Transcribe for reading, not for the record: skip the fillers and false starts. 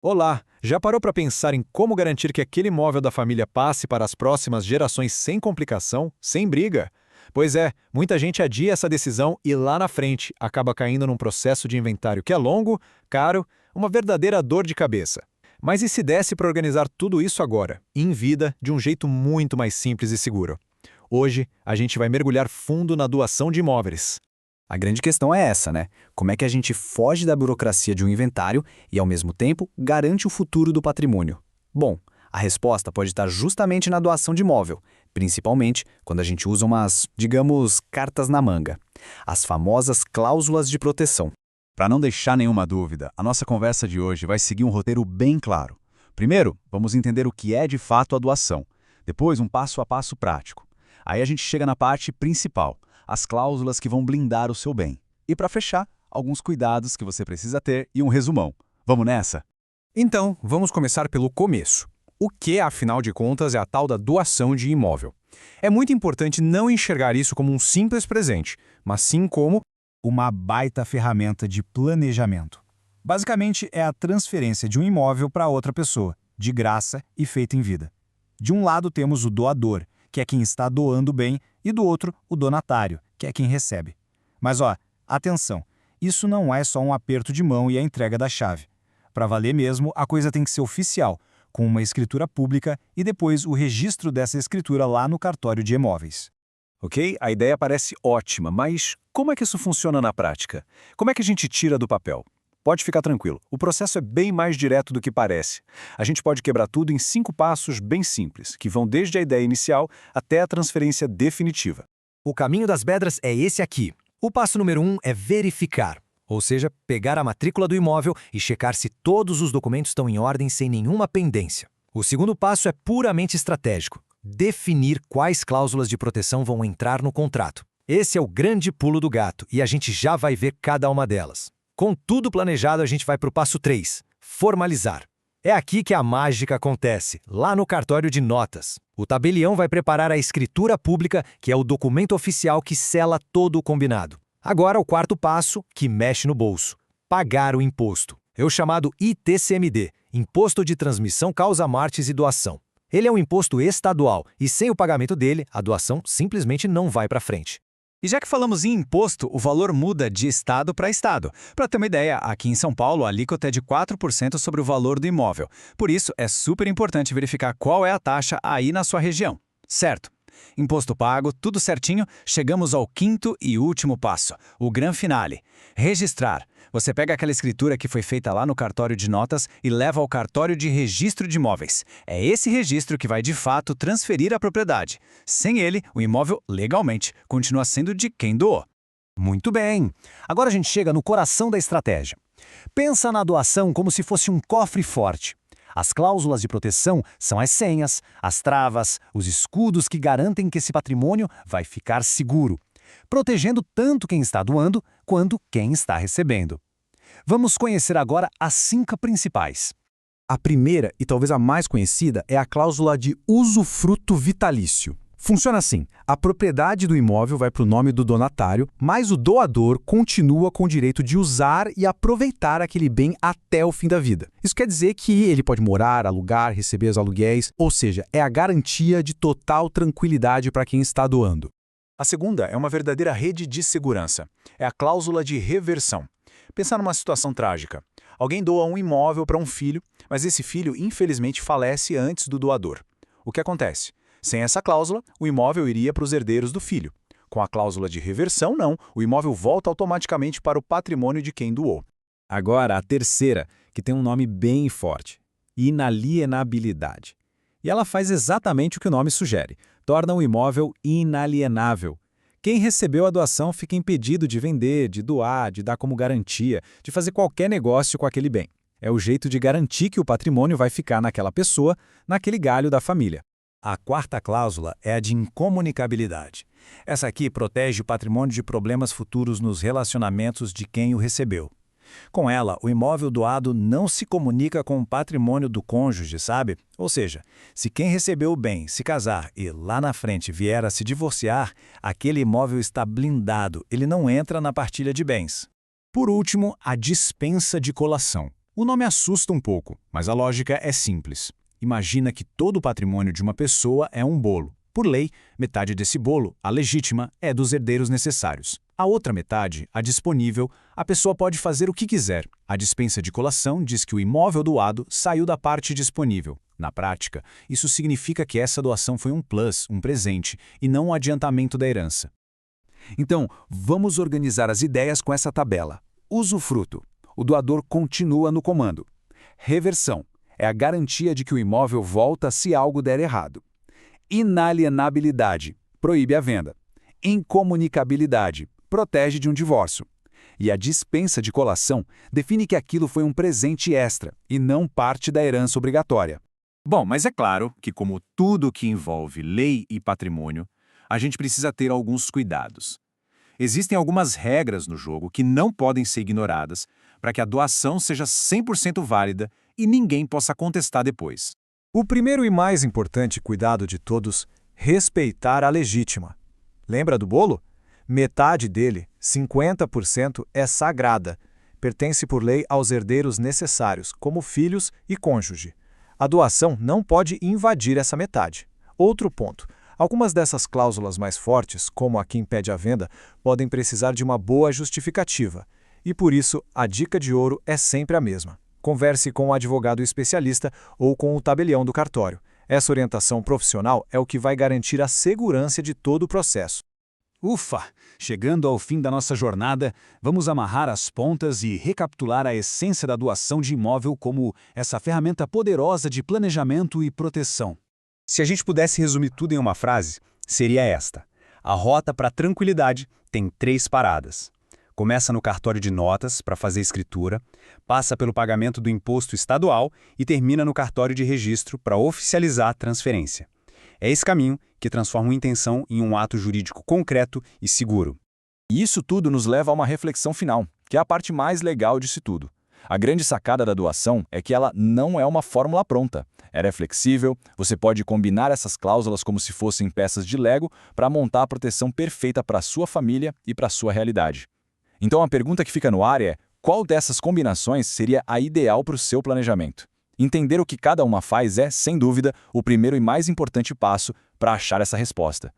Olá, já parou para pensar em como garantir que aquele imóvel da família passe para as próximas gerações sem complicação, sem briga? Pois é, muita gente adia essa decisão e lá na frente acaba caindo num processo de inventário que é longo, caro, uma verdadeira dor de cabeça. Mas e se desse para organizar tudo isso agora, em vida, de um jeito muito mais simples e seguro? Hoje, a gente vai mergulhar fundo na doação de imóveis. A grande questão é essa, né? Como é que a gente foge da burocracia de um inventário e, ao mesmo tempo, garante o futuro do patrimônio? Bom, a resposta pode estar justamente na doação de imóvel, principalmente quando a gente usa umas, digamos, cartas na manga. As famosas cláusulas de proteção. Para não deixar nenhuma dúvida, a nossa conversa de hoje vai seguir um roteiro bem claro. Primeiro, vamos entender o que é de fato a doação. Depois, um passo a passo prático. Aí a gente chega na parte principal, as cláusulas que vão blindar o seu bem. E para fechar, alguns cuidados que você precisa ter e um resumão. Vamos nessa? Então, vamos começar pelo começo. O que, afinal de contas, é a tal da doação de imóvel? É muito importante não enxergar isso como um simples presente, mas sim como uma baita ferramenta de planejamento. Basicamente, é a transferência de um imóvel para outra pessoa, de graça e feita em vida. De um lado temos o doador, que é quem está doando o bem, e do outro, o donatário, que é quem recebe. Mas atenção, isso não é só um aperto de mão e a entrega da chave. Para valer mesmo, a coisa tem que ser oficial, com uma escritura pública e depois o registro dessa escritura lá no cartório de imóveis. Ok, a ideia parece ótima, mas como é que isso funciona na prática? Como é que a gente tira do papel? Pode ficar tranquilo, o processo é bem mais direto do que parece. A gente pode quebrar tudo em 5 passos bem simples, que vão desde a ideia inicial até a transferência definitiva. O caminho das pedras é esse aqui. O passo número 1 é verificar, ou seja, pegar a matrícula do imóvel e checar se todos os documentos estão em ordem sem nenhuma pendência. O segundo passo é puramente estratégico, definir quais cláusulas de proteção vão entrar no contrato. Esse é o grande pulo do gato e a gente já vai ver cada uma delas. Com tudo planejado, a gente vai para o passo 3, formalizar. É aqui que a mágica acontece, lá no cartório de notas. O tabelião vai preparar a escritura pública, que é o documento oficial que sela todo o combinado. Agora o quarto passo, que mexe no bolso, pagar o imposto. É o chamado ITCMD, Imposto de Transmissão Causa-Mortes e Doação. Ele é um imposto estadual e sem o pagamento dele, a doação simplesmente não vai para frente. E já que falamos em imposto, o valor muda de estado para estado. Para ter uma ideia, aqui em São Paulo, a alíquota é de 4% sobre o valor do imóvel. Por isso, é super importante verificar qual é a taxa aí na sua região. Certo? Imposto pago, tudo certinho, chegamos ao quinto e último passo, o gran finale. Registrar. Você pega aquela escritura que foi feita lá no cartório de notas e leva ao cartório de registro de imóveis. É esse registro que vai, de fato, transferir a propriedade. Sem ele, o imóvel, legalmente, continua sendo de quem doou. Muito bem. Agora a gente chega no coração da estratégia. Pensa na doação como se fosse um cofre forte. As cláusulas de proteção são as senhas, as travas, os escudos que garantem que esse patrimônio vai ficar seguro, protegendo tanto quem está doando quanto quem está recebendo. Vamos conhecer agora as 5 principais. A primeira, e talvez a mais conhecida, é a cláusula de usufruto vitalício. Funciona assim: a propriedade do imóvel vai para o nome do donatário, mas o doador continua com o direito de usar e aproveitar aquele bem até o fim da vida. Isso quer dizer que ele pode morar, alugar, receber os aluguéis, ou seja, é a garantia de total tranquilidade para quem está doando. A segunda é uma verdadeira rede de segurança. É a cláusula de reversão. Pensar numa situação trágica. Alguém doa um imóvel para um filho, mas esse filho infelizmente falece antes do doador. O que acontece? Sem essa cláusula, o imóvel iria para os herdeiros do filho. Com a cláusula de reversão, não. O imóvel volta automaticamente para o patrimônio de quem doou. Agora, a terceira, que tem um nome bem forte: inalienabilidade. E ela faz exatamente o que o nome sugere: torna o imóvel inalienável. Quem recebeu a doação fica impedido de vender, de doar, de dar como garantia, de fazer qualquer negócio com aquele bem. É o jeito de garantir que o patrimônio vai ficar naquela pessoa, naquele galho da família. A quarta cláusula é a de incomunicabilidade. Essa aqui protege o patrimônio de problemas futuros nos relacionamentos de quem o recebeu. Com ela, o imóvel doado não se comunica com o patrimônio do cônjuge, sabe? Ou seja, se quem recebeu o bem se casar e lá na frente vier a se divorciar, aquele imóvel está blindado, ele não entra na partilha de bens. Por último, a dispensa de colação. O nome assusta um pouco, mas a lógica é simples. Imagina que todo o patrimônio de uma pessoa é um bolo. Por lei, metade desse bolo, a legítima, é dos herdeiros necessários. A outra metade, a disponível, a pessoa pode fazer o que quiser. A dispensa de colação diz que o imóvel doado saiu da parte disponível. Na prática, isso significa que essa doação foi um plus, um presente, e não um adiantamento da herança. Então, vamos organizar as ideias com essa tabela. Usufruto. O doador continua no comando. Reversão. É a garantia de que o imóvel volta se algo der errado. Inalienabilidade. Proíbe a venda. Incomunicabilidade. Protege de um divórcio. E a dispensa de colação define que aquilo foi um presente extra e não parte da herança obrigatória. Bom, mas é claro que, como tudo que envolve lei e patrimônio, a gente precisa ter alguns cuidados. Existem algumas regras no jogo que não podem ser ignoradas para que a doação seja 100% válida e ninguém possa contestar depois. O primeiro e mais importante cuidado de todos, respeitar a legítima. Lembra do bolo? Metade dele, 50%, é sagrada. Pertence por lei aos herdeiros necessários, como filhos e cônjuge. A doação não pode invadir essa metade. Outro ponto. Algumas dessas cláusulas mais fortes, como a que impede a venda, podem precisar de uma boa justificativa. E por isso, a dica de ouro é sempre a mesma. Converse com um advogado especialista ou com o tabelião do cartório. Essa orientação profissional é o que vai garantir a segurança de todo o processo. Ufa! Chegando ao fim da nossa jornada, vamos amarrar as pontas e recapitular a essência da doação de imóvel como essa ferramenta poderosa de planejamento e proteção. Se a gente pudesse resumir tudo em uma frase, seria esta. A rota para a tranquilidade tem 3 paradas. Começa no cartório de notas para fazer escritura, passa pelo pagamento do imposto estadual e termina no cartório de registro para oficializar a transferência. É esse caminho que transforma uma intenção em um ato jurídico concreto e seguro. E isso tudo nos leva a uma reflexão final, que é a parte mais legal disso tudo. A grande sacada da doação é que ela não é uma fórmula pronta. Ela é flexível, você pode combinar essas cláusulas como se fossem peças de Lego para montar a proteção perfeita para a sua família e para a sua realidade. Então a pergunta que fica no ar é: qual dessas combinações seria a ideal para o seu planejamento? Entender o que cada uma faz é, sem dúvida, o primeiro e mais importante passo para achar essa resposta.